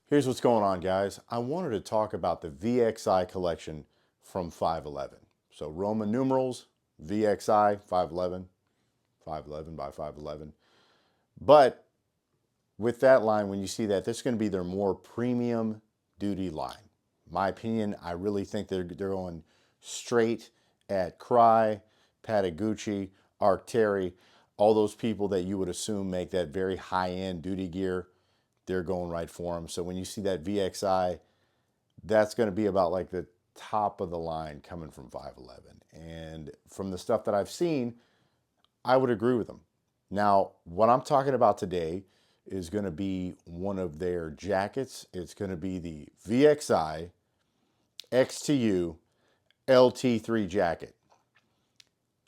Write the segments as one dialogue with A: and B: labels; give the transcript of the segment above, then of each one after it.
A: Here's what's going on, guys. I wanted to talk about the V.XI collection from 511. So Roman numerals, V.XI 511, 511 by 511. But with that line, when you see that, this is going to be their more premium duty line. My opinion, I really think they're going straight at Crye, Patagucci, Arc'teryx, all those people that you would assume make that very high-end duty gear. They're going right for them. So when you see that V.XI, that's going to be about like the top of the line coming from 511. And from the stuff that I've seen, I would agree with them. Now, what I'm talking about today is going to be one of their jackets. It's going to be the V.XI XTU LT3 Jacket.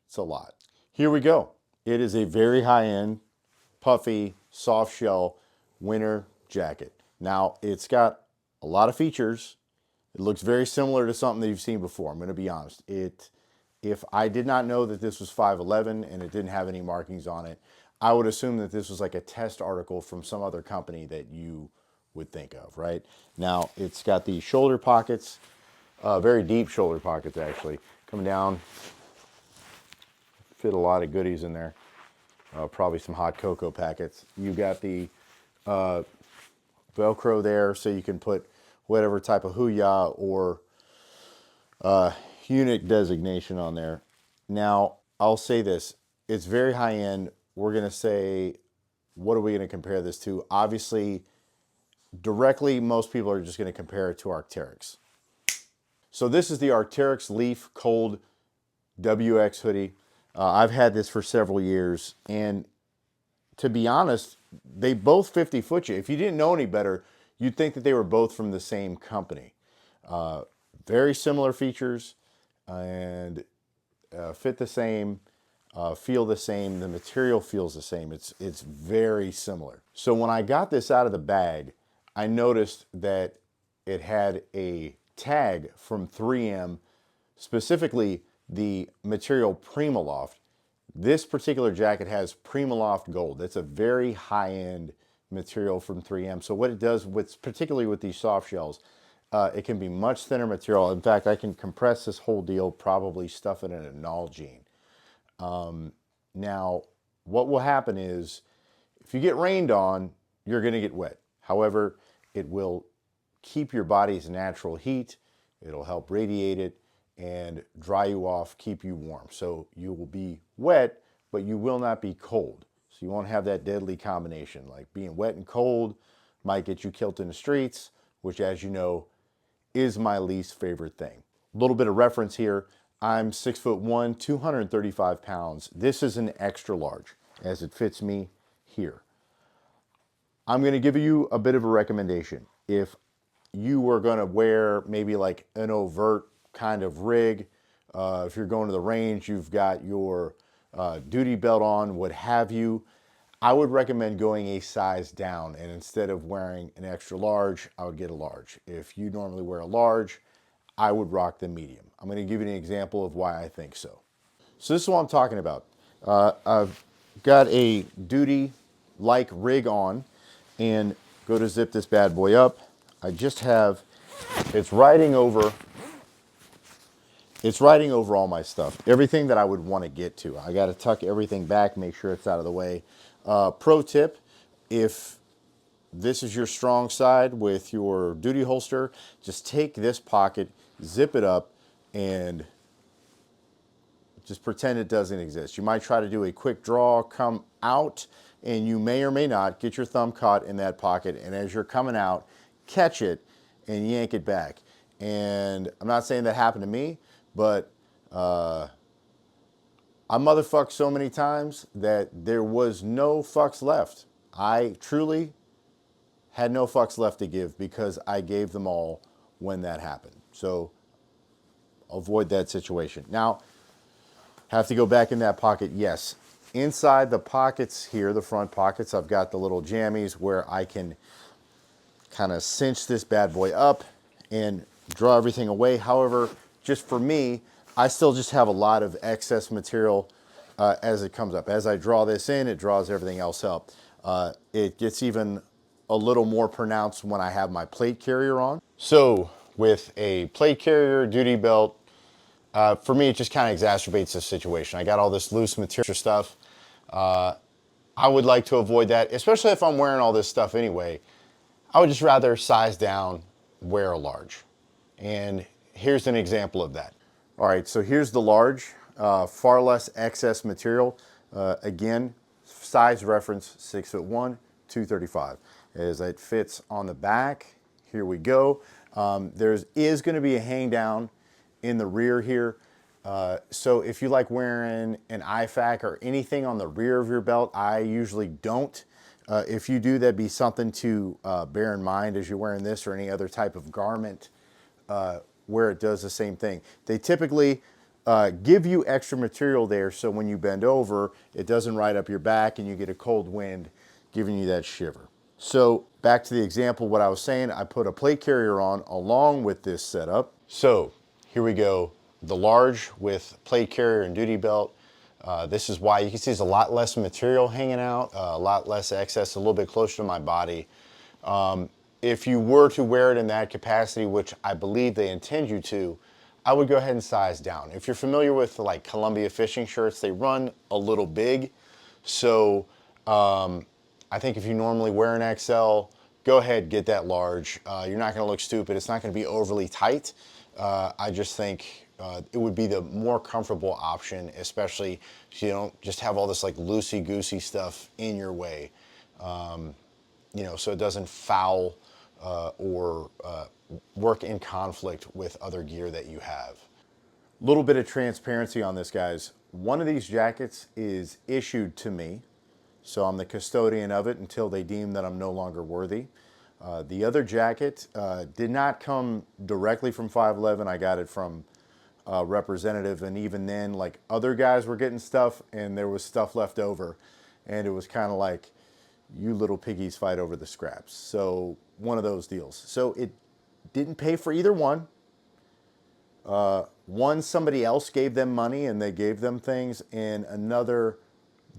A: It's a lot. Here we go. It is a very high-end, puffy, soft shell winter jacket. Now, it's got a lot of features. It looks very similar to something that you've seen before. I'm going to be honest. If I did not know that this was 511 and it didn't have any markings on it, I would assume that this was like a test article from some other company that you would think of, right? Now, it's got the shoulder pockets, very deep shoulder pockets actually, coming down. Fit a lot of goodies in there. Probably some hot cocoa packets. You got the Velcro there, so you can put whatever type of Huya or unit designation on there. Now, I'll say this. It's very high end. We're going to say, what are we going to compare this to? Obviously, directly, most people are just going to compare it to Arc'teryx. So this is the Arc'teryx Leaf Cold WX hoodie. I've had this for several years, and to be honest, they both 50-foot you. If you didn't know any better, you'd think that they were both from the same company. Very similar features and fit the same, feel the same. The material feels the same. It's very similar. So when I got this out of the bag, I noticed that it had a tag from 3M, specifically the material Primaloft. This particular jacket has Primaloft Gold. That's a very high-end material from 3M. So what it does, particularly with these soft shells, it can be much thinner material. In fact, I can compress this whole deal, probably stuff it in a Nalgene. Now, what will happen is, if you get rained on, you're going to get wet. However, it will keep your body's natural heat. It'll help radiate it and dry you off, keep you warm. So you will be wet, but you will not be cold. So you won't have that deadly combination. Like being wet and cold might get you killed in the streets, which, as you know, is my least favorite thing. A little bit of reference here. I'm 6'1", 235 pounds. This is an extra large, as it fits me here. I'm going to give you a bit of a recommendation. If you were going to wear maybe like an overt kind of rig, if you're going to the range, you've got your duty belt on, what have you, I would recommend going a size down, and instead of wearing an extra large, I would get a large. If you normally wear a large, I would rock the medium. I'm going to give you an example of why I think so. So this is what I'm talking about. I've got a duty-like rig on, and go to zip this bad boy up. I just have, it's riding over all my stuff. Everything that I would want to get to. I got to tuck everything back, make sure it's out of the way. Pro tip, if this is your strong side with your duty holster, just take this pocket, zip it up, and just pretend it doesn't exist. You might try to do a quick draw, come out, and you may or may not get your thumb caught in that pocket, and as you're coming out, catch it and yank it back. And I'm not saying that happened to me, but I motherfucked so many times that there was no fucks left. I truly had no fucks left to give because I gave them all when that happened. So avoid that situation. Now, have to go back in that pocket, yes. Inside the pockets here, the front pockets, I've got the little jammies where I can kind of cinch this bad boy up and draw everything away. However, just for me, I still just have a lot of excess material as it comes up. As I draw this in, it draws everything else up. It gets even a little more pronounced when I have my plate carrier on. So with a plate carrier, duty belt, for me, it just kind of exacerbates the situation. I got all this loose material stuff. I would like to avoid that, especially if I'm wearing all this stuff anyway. I would just rather size down, wear a large. And here's an example of that. All right, so here's the large, far less excess material. Again, size reference 6'1", 235. As it fits on the back, here we go. There is going to be a hang down in the rear here. So if you like wearing an IFAC or anything on the rear of your belt, I usually don't. If you do, that'd be something to bear in mind as you're wearing this or any other type of garment where it does the same thing. They typically give you extra material there so when you bend over, it doesn't ride up your back and you get a cold wind giving you that shiver. So back to the example, what I was saying, I put a plate carrier on along with this setup. So here we go, the large with plate carrier and duty belt. This is why you can see there's a lot less material hanging out, a lot less excess, a little bit closer to my body. If you were to wear it in that capacity, which I believe they intend you to, I would go ahead and size down. If you're familiar with like Columbia fishing shirts, they run a little big. So I think if you normally wear an XL, go ahead, get that large. You're not gonna look stupid. It's not gonna be overly tight. I just think it would be the more comfortable option, especially so you don't just have all this like loosey-goosey stuff in your way. You know, so it doesn't foul or work in conflict with other gear that you have. A little bit of transparency on this, guys. One of these jackets is issued to me, so I'm the custodian of it until they deem that I'm no longer worthy. The other jacket did not come directly from 511. I got it from a representative, and even then, like, other guys were getting stuff and there was stuff left over, and it was kind of like, you little piggies fight over the scraps. So one of those deals. So it didn't pay for either one. One, somebody else gave them money and they gave them things, and another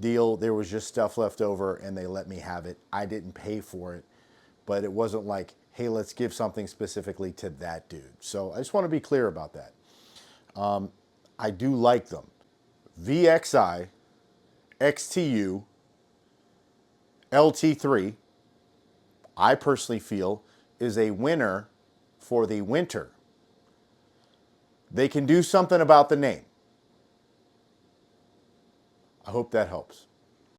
A: deal, there was just stuff left over and they let me have it. I didn't pay for it, but it wasn't like, hey, let's give something specifically to that dude. So I just want to be clear about that. I do like them. V.XI XTU LT3, I personally feel, is a winner for the winter. They can do something about the name. I hope that helps.